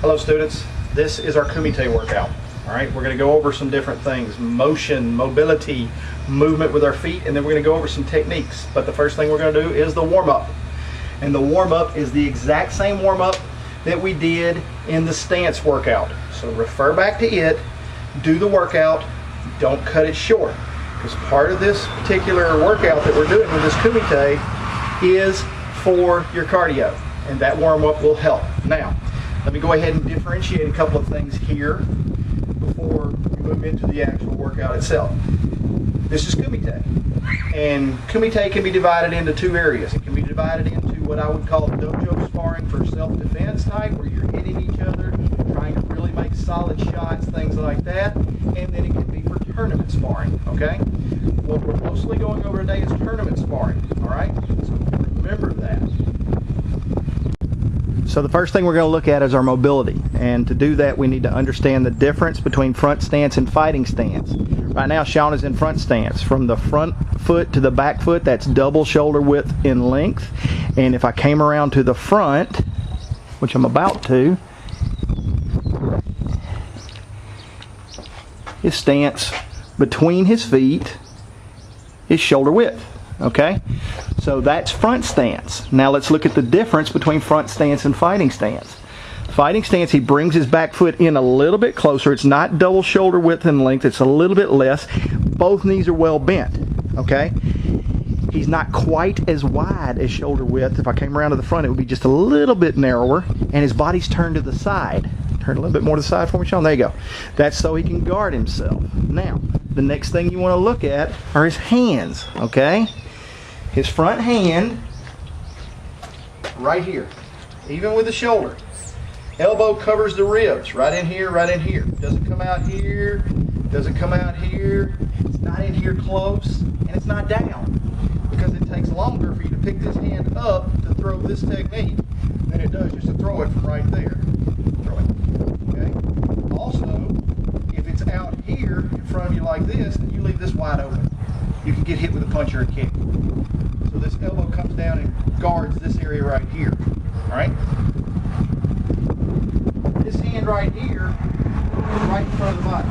Hello students, this is our Kumite workout. Alright, we're going to go over some different things, motion, mobility, movement with our feet, and then we're going to go over some techniques. But the first thing we're going to do is the warm-up. And the warm-up is the exact same warm-up that we did in the stance workout. So refer back to it, do the workout, don't cut it short. Because part of this particular workout that we're doing with this Kumite is for your cardio. And that warm-up will help. Now, let me go ahead and differentiate a couple of things here before we move into the actual workout itself. This is Kumite. And Kumite can be divided into two areas. It can be divided into what I would call dojo sparring for self-defense type, where you're hitting each other, trying to really make solid shots, things like that. And then it can be for tournament sparring, okay? What we're mostly going over today is tournament sparring, all right? So remember that. So the first thing we're going to look at is our mobility, and to do that we need to understand the difference between front stance and fighting stance. Right now Sean is in front stance. From the front foot to the back foot, that's double shoulder width in length, and if I came around to the front, which I'm about to, his stance between his feet is shoulder width. Okay, so that's front stance. Now let's look at the difference between front stance and fighting stance. Fighting stance, he brings his back foot in a little bit closer. It's not double shoulder width and length, it's a little bit less. Both knees are well bent, okay? He's not quite as wide as shoulder width. If I came around to the front, it would be just a little bit narrower, and his body's turned to the side. Turn a little bit more to the side for me, Sean. There you go. That's so he can guard himself. Now, the next thing you want to look at are his hands, okay? His front hand, right here, even with the shoulder. Elbow covers the ribs, right in here, right in here. Doesn't come out here, doesn't come out here. It's not in here close, and it's not down. Because it takes longer for you to pick this hand up to throw this technique than it does just to throw it from right there. Throw it, okay? Also, if it's out here in front of you like this, then you leave this wide open. You can get hit with a punch or a kick. So this elbow comes down and guards this area right here. Alright? This hand right here is right in front of the body.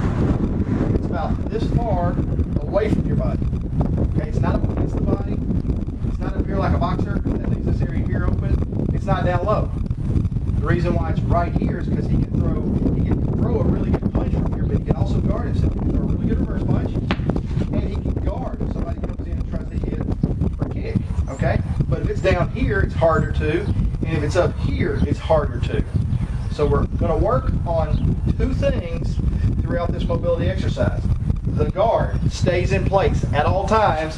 It's about this far away from your body. Okay, it's not up against the body. It's not up here like a boxer that leaves this area here open. It's not down low. The reason why it's right here is because he can throw a really good punch from here, but he can also guard himself. He can throw a really good reverse punch, and he can guard if somebody comes in and tries to hit or kick. Okay? But if it's down here, it's harder to, and if it's up here, it's harder to. So we're going to work on two things throughout this mobility exercise. The guard stays in place at all times,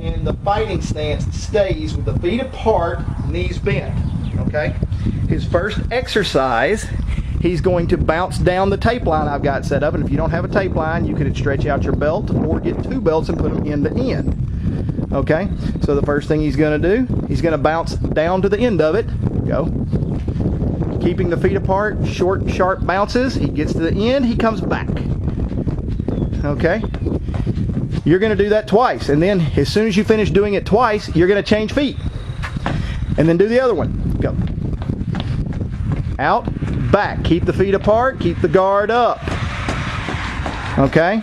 and the fighting stance stays with the feet apart, knees bent. Okay? His first exercise, he's going to bounce down the tape line I've got set up, and if you don't have a tape line, you could stretch out your belt or get two belts and put them end to end. Okay? So the first thing he's going to do, he's going to bounce down to the end of it. Go. Keeping the feet apart, short, sharp bounces. He gets to the end, he comes back. Okay? You're going to do that twice, and then as soon as you finish doing it twice, you're going to change feet. And then do the other one. Go. Out, back. Keep the feet apart, keep the guard up. Okay?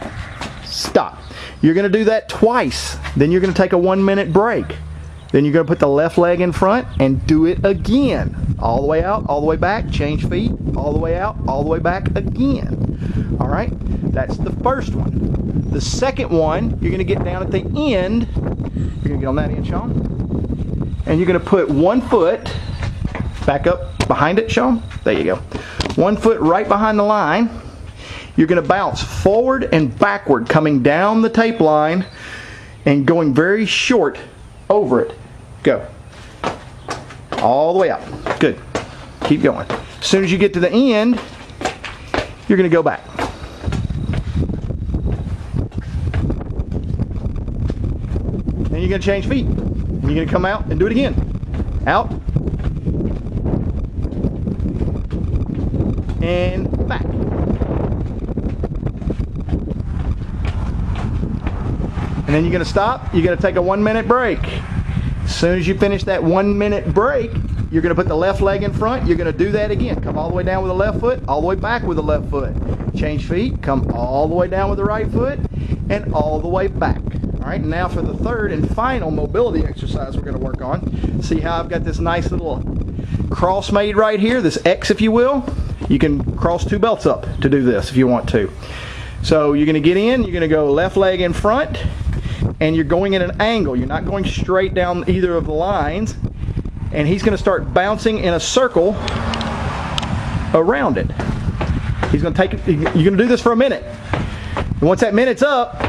Stop. You're going to do that twice. Then you're going to take a 1-minute break. Then you're going to put the left leg in front and do it again. All the way out, all the way back, change feet, all the way out, all the way back again. All right? That's the first one. The second one, you're going to get down at the end. You're going to get on that end, Sean. And you're going to put one foot back up behind it, Sean. There you go. One foot right behind the line. You're going to bounce forward and backward, coming down the tape line and going very short over it. Go. All the way out. Good. Keep going. As soon as you get to the end, you're going to go back. Then you're going to change feet. And you're going to come out and do it again. Out. And back. And then you're going to stop. You're going to take a 1-minute break. As soon as you finish that 1-minute break, you're going to put the left leg in front. You're going to do that again. Come all the way down with the left foot, all the way back with the left foot. Change feet, come all the way down with the right foot, and all the way back. All right, now for the third and final mobility exercise we're going to work on. See how I've got this nice little cross made right here, this X if you will. You can cross 2 belts up to do this if you want to. So you're going to get in, you're going to go left leg in front, and you're going at an angle. You're not going straight down either of the lines. And he's going to start bouncing in a circle around it. He's going to take it, you're going to do this for a minute. And once that minute's up,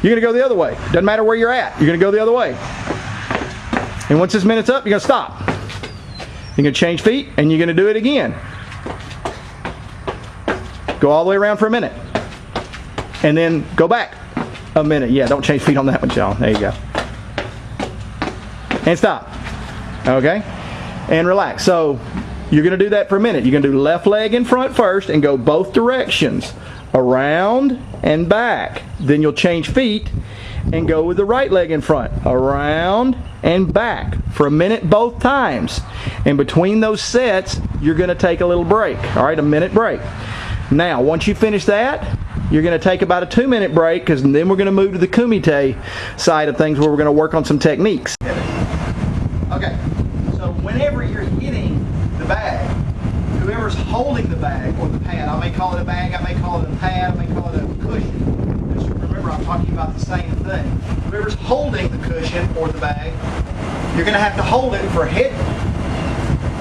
you're going to go the other way. Doesn't matter where you're at, you're going to go the other way. And once this minute's up, you're going to stop. You're going to change feet, and you're going to do it again. Go all the way around for a minute. And then go back a minute. Yeah, don't change feet on that one, Sean. There you go. And stop. Okay? And relax. So you're going to do that for a minute. You're going to do left leg in front first and go both directions. Around and back. Then you'll change feet and go with the right leg in front. Around and back for a minute both times. And between those sets, you're going to take a little break. All right, a minute break. Now, once you finish that, you're going to take about a 2-minute break, because then we're going to move to the Kumite side of things where we're going to work on some techniques. Okay, so whenever you're hitting the bag, whoever's holding the bag or the pad, I may call it a bag, I may call it a pad, I may call it a cushion. Just remember, I'm talking about the same thing. Whoever's holding the cushion or the bag, you're going to have to hold it for head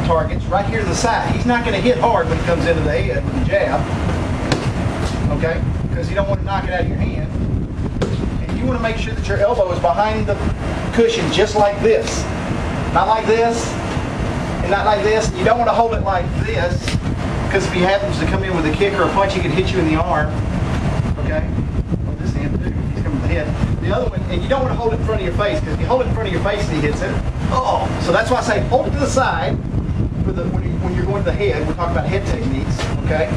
targets right here to the side. He's not going to hit hard when he comes into the head with the jab. Okay? Because you don't want to knock it out of your hand. And you want to make sure that your elbow is behind the cushion just like this. Not like this, and not like this. You don't want to hold it like this, because if he happens to come in with a kick or a punch, he can hit you in the arm. Okay? Well, this hand too. He's coming with the head. The other one, and you don't want to hold it in front of your face, because if you hold it in front of your face and he hits it, oh! So that's why I say hold it to the side for the when you're going to the head. We're talking about head techniques. Okay?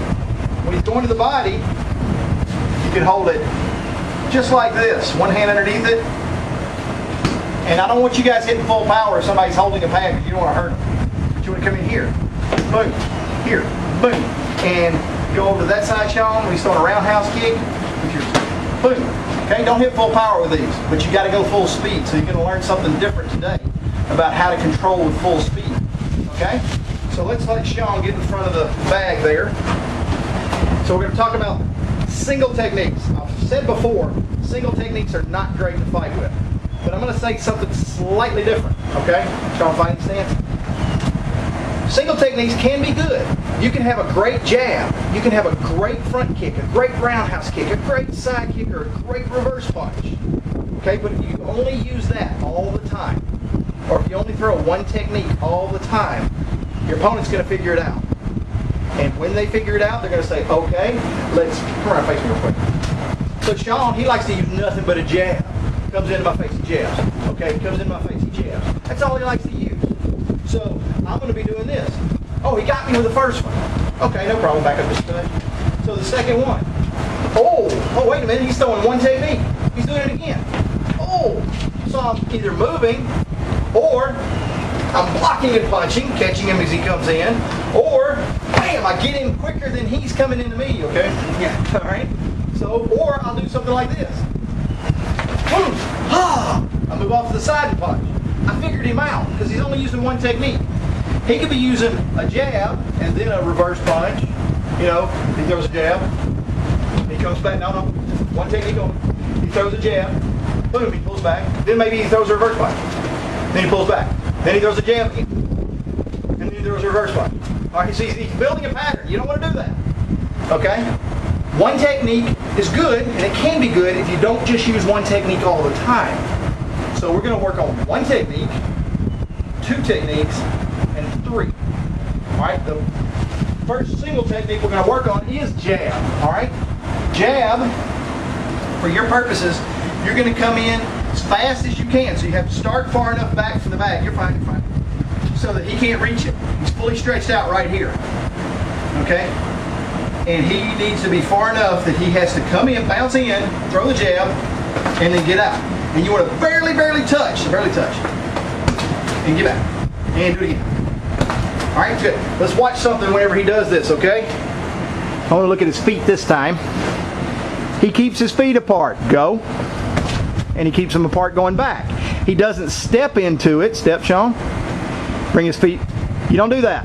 When he's going to the body, you can hold it just like this. One hand underneath it. And I don't want you guys hitting full power if somebody's holding a pad, because you don't want to hurt them. But you want to come in here. Boom. Here. Boom. And go over to that side, Sean. When you start a roundhouse kick, with your boom. Okay? Don't hit full power with these, but you got to go full speed. So you're going to learn something different today about how to control with full speed. Okay? So let's let Sean get in front of the bag there. So we're going to talk about single techniques. I've said before, single techniques are not great to fight with. But I'm going to say something slightly different. Okay? Sean, fighting stance. Single techniques can be good. You can have a great jab. You can have a great front kick, a great roundhouse kick, a great side kick, or a great reverse punch. Okay? But if you only use that all the time, or if you only throw one technique all the time, your opponent's going to figure it out. And when they figure it out, they're going to say, okay, let's come around face me real quick. So Sean, he likes to use nothing but a jab. Comes into my face, he jabs. Okay, comes into my face, he jabs. That's all he likes to use. So I'm going to be doing this. Oh, he got me with the first one. Okay, no problem. Back up this stud. So the second one. Oh, wait a minute. He's throwing one technique. He's doing it again. Oh, so I'm either moving, or I'm blocking and punching, catching him as he comes in, or bam, I get in quicker than he's coming into me. Okay. Yeah. All right. So, or I'll do something like this. Boom! Ah! I move off to the side and punch. I figured him out because he's only using one technique. He could be using a jab and then a reverse punch. You know, he throws a jab. He comes back. No. One technique on. He throws a jab. Boom! He pulls back. Then maybe he throws a reverse punch. Then he pulls back. Then he throws a jab again. And then he throws a reverse punch. All right. So he's building a pattern. You don't want to do that. Okay. One technique is good, and it can be good if you don't just use one technique all the time. So we're going to work on one technique, two techniques, and three. All right, the first single technique we're going to work on is jab. All right, jab, for your purposes, you're going to come in as fast as you can. So you have to start far enough back from the bag. You're fine, so that he can't reach it. He's fully stretched out right here. Okay? And he needs to be far enough that he has to come in, bounce in, throw the jab, and then get out. And you want to barely touch, and get back. And do it again. All right, good. Let's watch something whenever he does this, okay? I want to look at his feet this time. He keeps his feet apart. Go. And he keeps them apart going back. He doesn't step into it. Step, Sean. Bring his feet. You don't do that.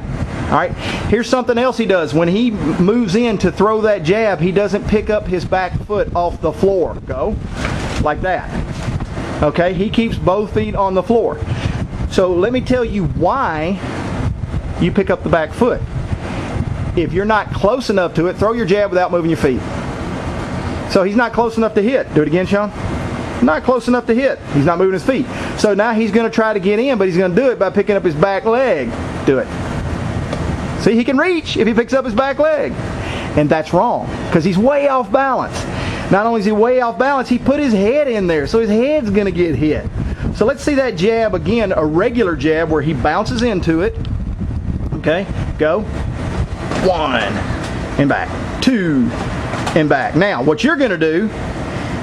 All right. Here's something else he does. When he moves in to throw that jab, he doesn't pick up his back foot off the floor. Go. Like that. Okay. He keeps both feet on the floor. So let me tell you why you pick up the back foot. If you're not close enough to it, throw your jab without moving your feet. So he's not close enough to hit. Do it again, Sean. Not close enough to hit. He's not moving his feet. So now he's going to try to get in, but he's going to do it by picking up his back leg. Do it. See, he can reach if he picks up his back leg. And that's wrong, because he's way off balance. Not only is he way off balance, he put his head in there, so his head's going to get hit. So let's see that jab again, a regular jab where he bounces into it. Okay, go. 1, and back. 2, and back. Now, what you're going to do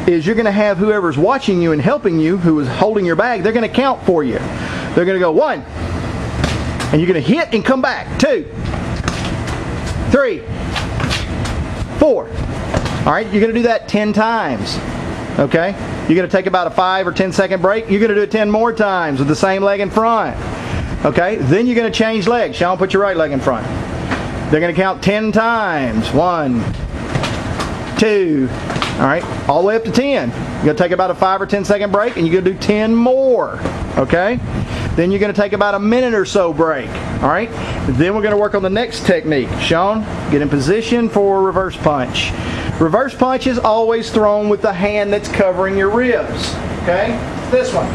is you're going to have whoever's watching you and helping you, who is holding your bag, they're going to count for you. They're going to go 1, and you're going to hit and come back. 2, 3, 4. All right, you're going to do that 10 times. Okay? You're going to take about a 5 or 10 second break. You're going to do it 10 more times with the same leg in front. Okay? Then you're going to change legs. Sean, put your right leg in front. They're going to count 10 times. 1, 2. All right, all the way up to 10. You're going to take about a 5 or 10 second break, and you're going to do 10 more. Okay? Then you're going to take about a minute or so break. All right? Then we're going to work on the next technique. Sean, get in position for reverse punch. Reverse punch is always thrown with the hand that's covering your ribs. Okay? This one.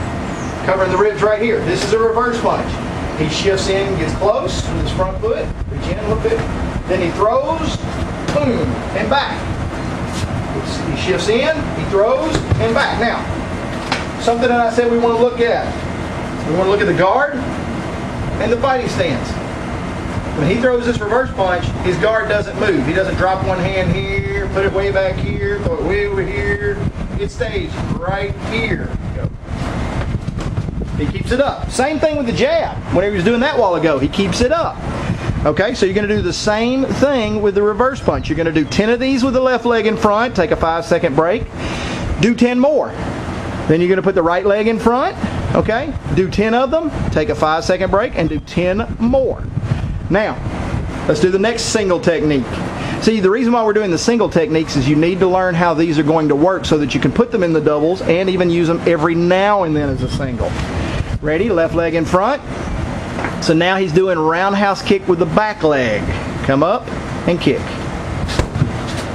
Covering the ribs right here. This is a reverse punch. He shifts in, gets close with his front foot. Reach in a little bit. Then he throws, boom, and back. He shifts in, he throws, and back. Now, something that I said we want to look at. We want to look at the guard and the fighting stance. When he throws this reverse punch, his guard doesn't move. He doesn't drop one hand here, put it way back here, throw it way over here. It stays right here. Go. He keeps it up. Same thing with the jab. Whenever he was doing that a while ago, he keeps it up. Okay, so you're going to do the same thing with the reverse punch. You're going to do 10 of these with the left leg in front, take a 5 second break, do 10 more. Then you're going to put the right leg in front, okay, do 10 of them, take a 5 second break, and do 10 more. Now, let's do the next single technique. See, the reason why we're doing the single techniques is you need to learn how these are going to work so that you can put them in the doubles and even use them every now and then as a single. Ready? Left leg in front. So now he's doing roundhouse kick with the back leg. Come up and kick.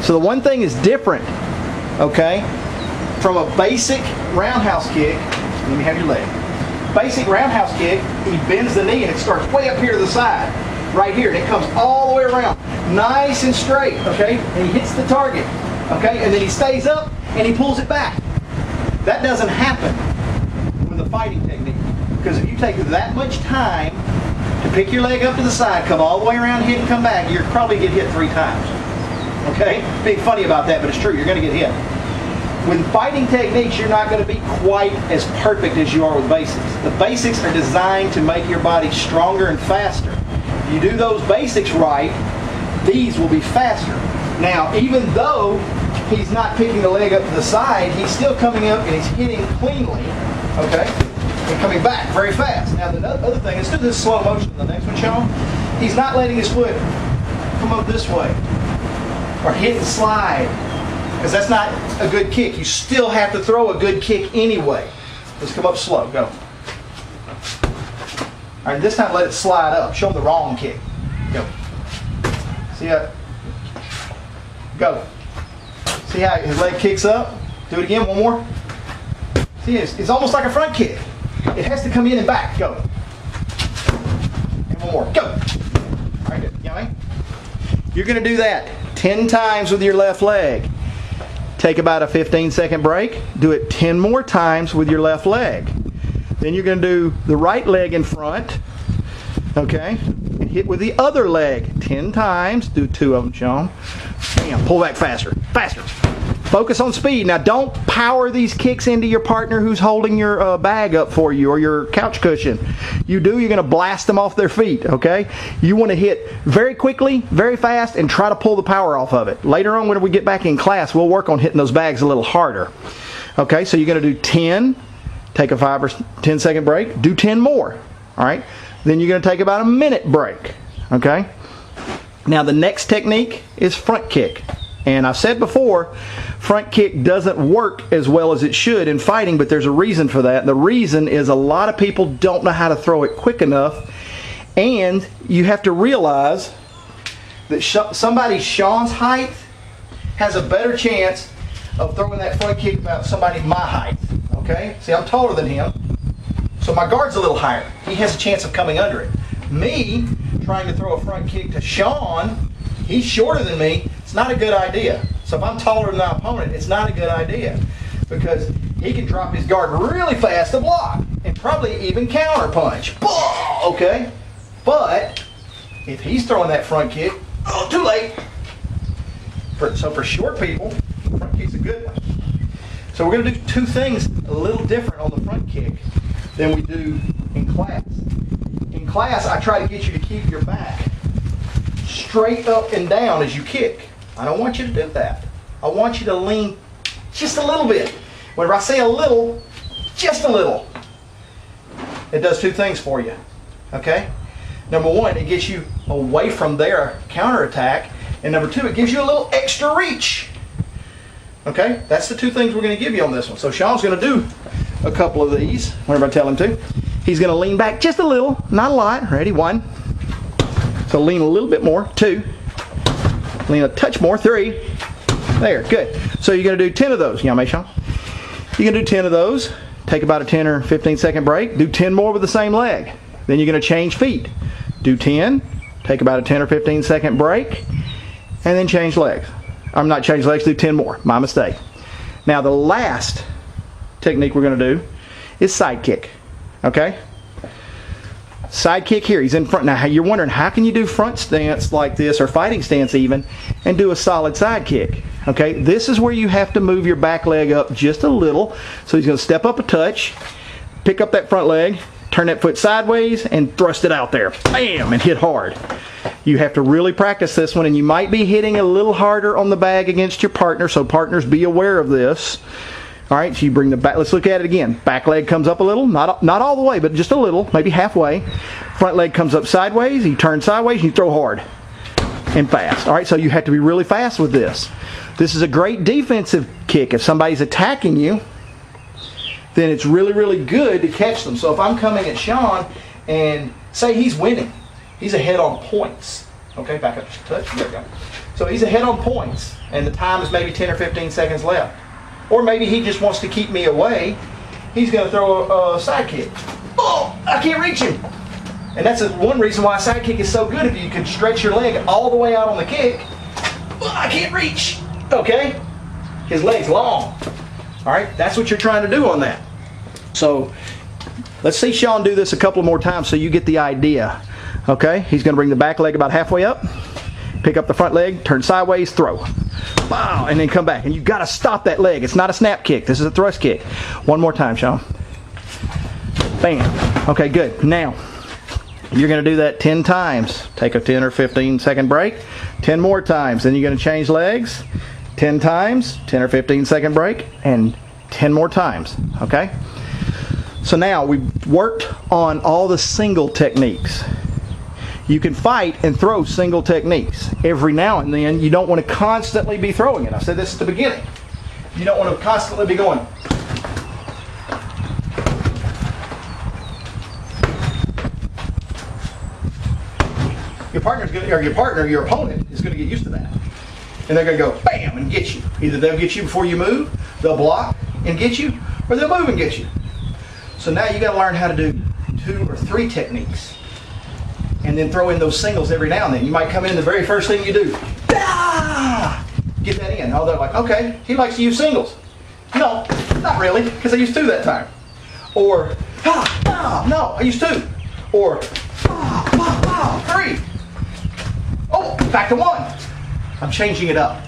So the one thing is different, okay, from a basic roundhouse kick. Let me have your leg. Basic roundhouse kick, he bends the knee and it starts way up here to the side. Right here, and it comes all the way around. Nice and straight, okay? And he hits the target, okay? And then he stays up and he pulls it back. That doesn't happen with a fighting technique. Because if you take that much time to pick your leg up to the side, come all the way around, hit, and come back, you'll probably get hit 3 times. Okay? Being funny about that, but it's true. You're going to get hit. With fighting techniques, you're not going to be quite as perfect as you are with basics. The basics are designed to make your body stronger and faster. If you do those basics right, these will be faster. Now, even though he's not picking the leg up to the side, he's still coming up and he's hitting cleanly, okay, and coming back very fast. Now, the other thing, let's do this slow motion. The next one, Sean, he's not letting his foot come up this way or hit and slide, because that's not a good kick. You still have to throw a good kick anyway. Let's come up slow. Go. All right, this time let it slide up. Show him the wrong kick. Go. See how? Go. See how his leg kicks up? Do it again. One more. See, it's almost like a front kick. It has to come in and back. Go. And one more. Go. All right, good. You know what I mean? You're going to do that 10 times with your left leg. Take about a 15-second break. Do it 10 more times with your left leg. Then you're going to do the right leg in front, okay, and hit with the other leg 10 times. Do 2 of them, Sean. Bam, pull back faster, faster. Focus on speed. Now don't power these kicks into your partner who's holding your bag up for you or your couch cushion. You're going to blast them off their feet, okay? You want to hit very quickly, very fast, and try to pull the power off of it. Later on when we get back in class, we'll work on hitting those bags a little harder. Okay, so you're going to do 10, take a 5 or 10 second break, do 10 more, all right? Then you're going to take about a minute break, okay? Now the next technique is front kick. And I've said before, front kick doesn't work as well as it should in fighting, but there's a reason for that. The reason is a lot of people don't know how to throw it quick enough, and you have to realize that somebody Sean's height has a better chance of throwing that front kick about somebody my height. Okay? See, I'm taller than him, so my guard's a little higher. He has a chance of coming under it. Me trying to throw a front kick to Sean, he's shorter than me. It's not a good idea. So if I'm taller than my opponent, it's not a good idea because he can drop his guard really fast to block and probably even counter punch. Okay? But if he's throwing that front kick, oh, too late. So for short people, front kick's a good one. So we're going to do two things a little different on the front kick than we do in class. In class, I try to get you to keep your back straight up and down as you kick. I don't want you to do that. I want you to lean just a little bit. Whenever I say a little, just a little. It does two things for you. Okay? Number one, it gets you away from their counterattack. And number two, it gives you a little extra reach. Okay? That's the two things we're going to give you on this one. So Sean's going to do a couple of these whenever I tell him to. He's going to lean back just a little, not a lot. Ready? 1. So lean a little bit more. 2. Lean a touch more. 3. There, good. So you're going to do 10 of those. You know, Sean? You're going to do 10 of those. Take about a 10 or 15 second break. Do 10 more with the same leg. Then you're going to change feet. Do 10. Take about a 10 or 15 second break. And then change legs. I'm not change legs. Do 10 more. My mistake. Now the last technique we're going to do is side kick. Okay? Side kick here. He's in front. Now you're wondering, how can you do front stance like this, or fighting stance even, and do a solid side kick? Okay? This is where you have to move your back leg up just a little. So he's going to step up a touch, pick up that front leg, turn that foot sideways, and thrust it out there. Bam! And hit hard. You have to really practice this one, and you might be hitting a little harder on the bag against your partner, so partners, be aware of this. All right, so you bring the back, let's look at it again. Back leg comes up a little, not all the way, but just a little, maybe halfway. Front leg comes up sideways, you turn sideways, and you throw hard and fast. All right, so you have to be really fast with this. This is a great defensive kick. If somebody's attacking you, then it's really, really good to catch them. So if I'm coming at Sean and say he's winning, he's ahead on points. Okay, back up just a touch, there we go. So he's ahead on points, and the time is maybe 10 or 15 seconds left. Or maybe he just wants to keep me away. He's going to throw a side kick. Oh, I can't reach him. And that's one reason why a side kick is so good. If you can stretch your leg all the way out on the kick, I can't reach. Okay? His leg's long. All right? That's what you're trying to do on that. So let's see Sean do this a couple more times so you get the idea. Okay? He's going to bring the back leg about halfway up, pick up the front leg, turn sideways, throw. Wow, and then come back. And you've got to stop that leg. It's not a snap kick. This is a thrust kick. One more time, Sean. Bam. Okay, good. Now, you're going to do that 10 times. Take a 10 or 15 second break. 10 more times. Then you're going to change legs. 10 times. 10 or 15 second break. And 10 more times. Okay? So now, we've worked on all the single techniques. You can fight and throw single techniques. Every now and then, you don't want to constantly be throwing it. I said this at the beginning. You don't want to constantly be going. Your opponent is going to get used to that. And they're going to go bam and get you. Either they'll get you before you move, they'll block and get you, or they'll move and get you. So now you got to learn how to do 2 or 3 techniques. And then throw in those singles every now and then. You might come in, the very first thing you do, get that in. Oh, they're like, okay, he likes to use singles. No, not really, because I used 2 that time. Or, no, I used 2. Or, 3. Oh, back to 1. I'm changing it up.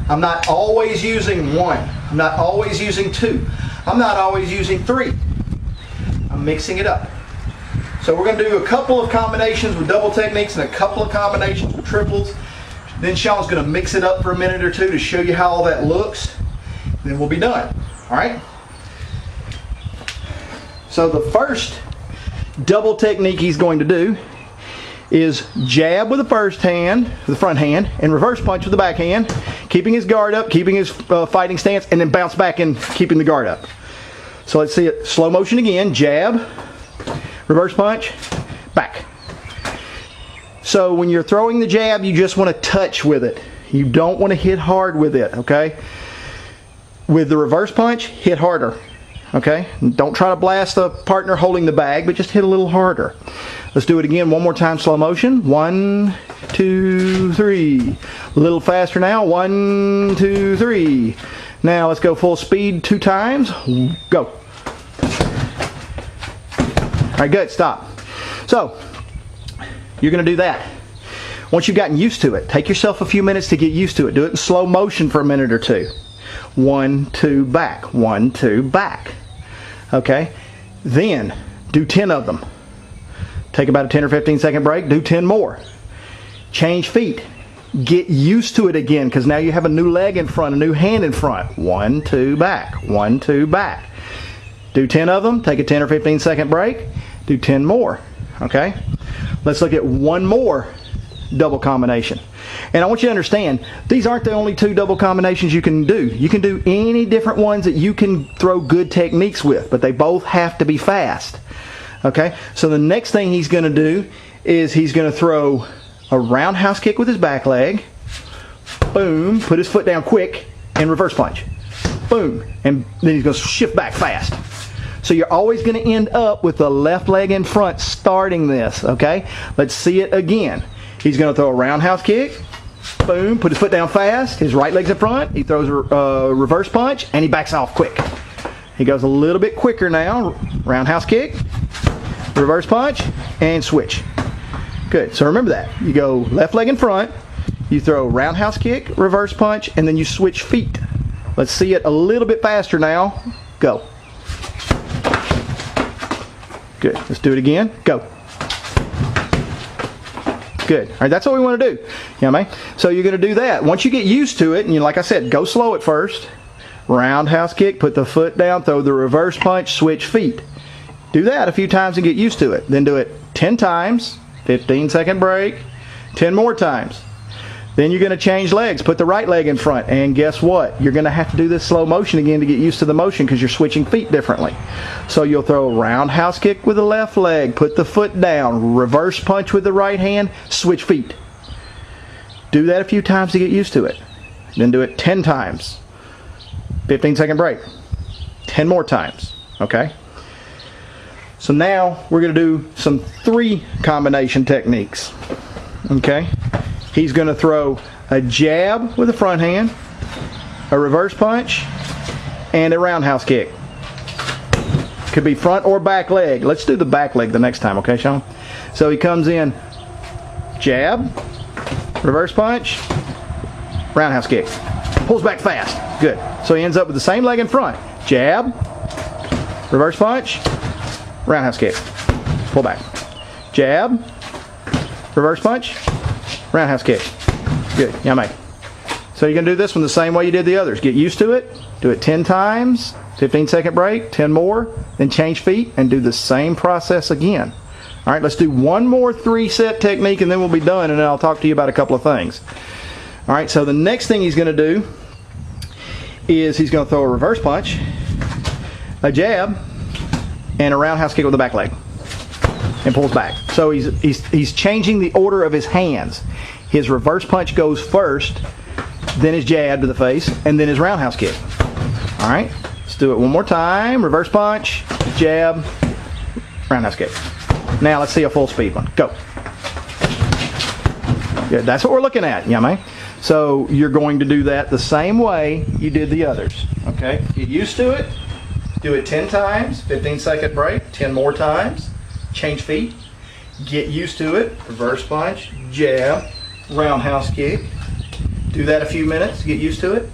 I'm not always using 1. I'm not always using 2. I'm not always using 3. I'm mixing it up. So we're going to do a couple of combinations with double techniques and a couple of combinations with triples. Then Sean's going to mix it up for a minute or 2 to show you how all that looks. Then we'll be done. All right? So the first double technique he's going to do is jab with the first hand, the front hand, and reverse punch with the back hand, keeping his guard up, keeping his fighting stance, and then bounce back and keeping the guard up. So let's see it slow motion again. Jab, reverse punch, back. So when you're throwing the jab, you just want to touch with it. You don't want to hit hard with it, okay? With the reverse punch, hit harder, okay? Don't try to blast the partner holding the bag, but just hit a little harder. Let's do it again one more time, slow motion. 1, 2, 3. A little faster now. 1, 2, 3. Now let's go full speed 2 times. Go. All right, good, stop. So, you're going to do that. Once you've gotten used to it, take yourself a few minutes to get used to it. Do it in slow motion for a minute or 2. 1, 2, back. 1, 2, back. Okay? Then, do 10 of them. Take about a 10 or 15 second break. Do 10 more. Change feet. Get used to it again, because now you have a new leg in front, a new hand in front. 1, 2, back. 1, 2, back. Do 10 of them. Take a 10 or 15 second break. Do 10 more. Okay? Let's look at one more double combination. And I want you to understand, these aren't the only 2 double combinations you can do. You can do any different ones that you can throw good techniques with, but they both have to be fast. Okay? So the next thing he's going to do is he's going to throw a roundhouse kick with his back leg. Boom. Put his foot down quick and reverse punch. Boom. And then he's going to shift back fast. So you're always going to end up with the left leg in front starting this, okay? Let's see it again. He's going to throw a roundhouse kick. Boom. Put his foot down fast. His right leg's in front. He throws a reverse punch, and he backs off quick. He goes a little bit quicker now. Roundhouse kick, reverse punch, and switch. Good. So remember that. You go left leg in front. You throw roundhouse kick, reverse punch, and then you switch feet. Let's see it a little bit faster now. Go. Good. Let's do it again. Go. Good. All right, that's what we want to do. You know what I mean? So you're going to do that. Once you get used to it, and you, like I said, go slow at first. Roundhouse kick, put the foot down, throw the reverse punch, switch feet. Do that a few times and get used to it. Then do it 10 times, 15 second break, 10 more times. Then you're going to change legs. Put the right leg in front. And guess what? You're going to have to do this slow motion again to get used to the motion because you're switching feet differently. So you'll throw a roundhouse kick with the left leg. Put the foot down. Reverse punch with the right hand. Switch feet. Do that a few times to get used to it. Then do it 10 times. 15 second break. 10 more times. Okay? So now we're going to do some 3 combination techniques. Okay? He's going to throw a jab with the front hand, a reverse punch, and a roundhouse kick. Could be front or back leg. Let's do the back leg the next time, okay, Sean? So he comes in, jab, reverse punch, roundhouse kick. Pulls back fast. Good. So he ends up with the same leg in front. Jab, reverse punch, roundhouse kick. Pull back. Jab, reverse punch, roundhouse kick. Good. Yeah, mate. So you're going to do this one the same way you did the others. Get used to it. Do it 10 times. 15 second break. 10 more. Then change feet and do the same process again. All right, let's do one more 3-set technique and then we'll be done, and then I'll talk to you about a couple of things. All right, so the next thing he's going to do is he's going to throw a reverse punch, a jab, and a roundhouse kick with the back leg. And pulls back. So he's changing the order of his hands. His reverse punch goes first, then his jab to the face, and then his roundhouse kick. All right, let's do it one more time. Reverse punch, jab, roundhouse kick. Now let's see a full speed one. Go. Good. That's what we're looking at, you know what I mean? So you're going to do that the same way you did the others. Okay? Get used to it. Do it 10 times, 15 second break, 10 more times. Change feet, get used to it, reverse punch, jab, roundhouse kick, Do that a few minutes, get used to it.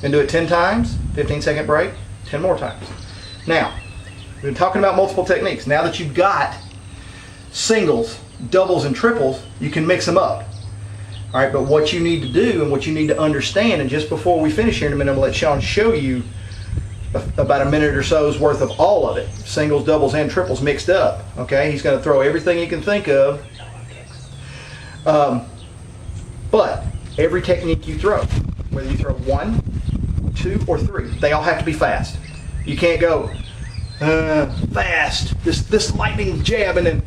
Then do it 10 times, 15-second break, 10 more times. Now, we've been talking about multiple techniques. Now that you've got singles, doubles, and triples, you can mix them up. All right, but what you need to do and what you need to understand, and just before we finish here in a minute, I'm going to let Sean show you about a minute or so's worth of all of it. Singles, doubles, and triples mixed up. Okay, he's going to throw everything he can think of. But every technique you throw, whether you throw 1, 2, or 3, they all have to be fast. You can't go fast, this lightning jab, and then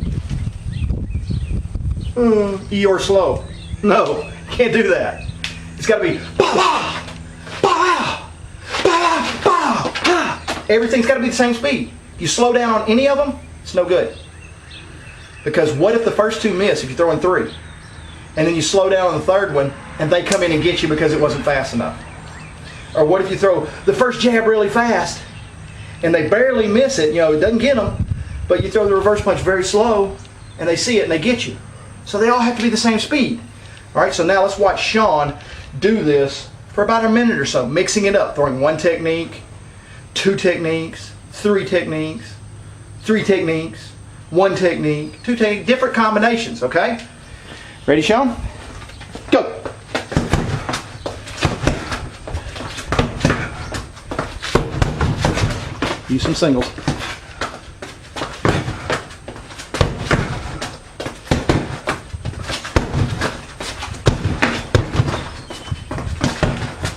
Eeyore slow. No, can't do that. It's got to be bah, bah, bah, bah, bah. Everything's got to be the same speed. If you slow down on any of them, it's no good. Because what if the first 2 miss if you're throwing 3? And then you slow down on the third one and they come in and get you because it wasn't fast enough? Or what if you throw the first jab really fast and they barely miss it, it doesn't get them, but you throw the reverse punch very slow and they see it and they get you. So they all have to be the same speed. All right, so now let's watch Sean do this for about a minute or so, mixing it up, throwing 1 technique, 2 techniques, 3 techniques, 3 techniques, 1 technique, 2 techniques, different combinations, okay? Ready, Sean? Go. Use some singles.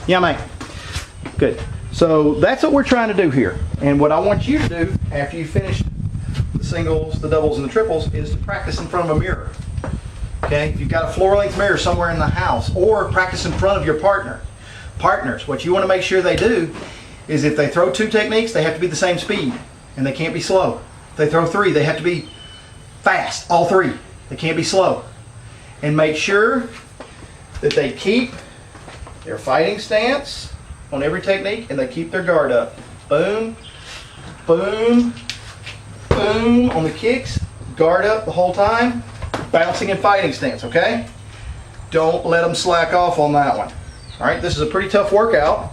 Yeah, mate. Good. So that's what we're trying to do here. And what I want you to do after you finish the singles, the doubles, and the triples is to practice in front of a mirror. Okay? If you've got a floor-length mirror somewhere in the house, or practice in front of your partners, what you want to make sure they do is if they throw 2 techniques, they have to be the same speed, and they can't be slow. If they throw 3, they have to be fast, all 3. They can't be slow. And make sure that they keep their fighting stance on every technique, and they keep their guard up. Boom, boom, boom on the kicks. Guard up the whole time. Bouncing and fighting stance, okay? Don't let them slack off on that one. All right, this is a pretty tough workout,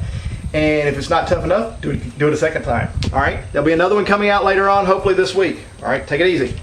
and if it's not tough enough, do it a second time. All right, there'll be another one coming out later on, hopefully this week. All right, take it easy.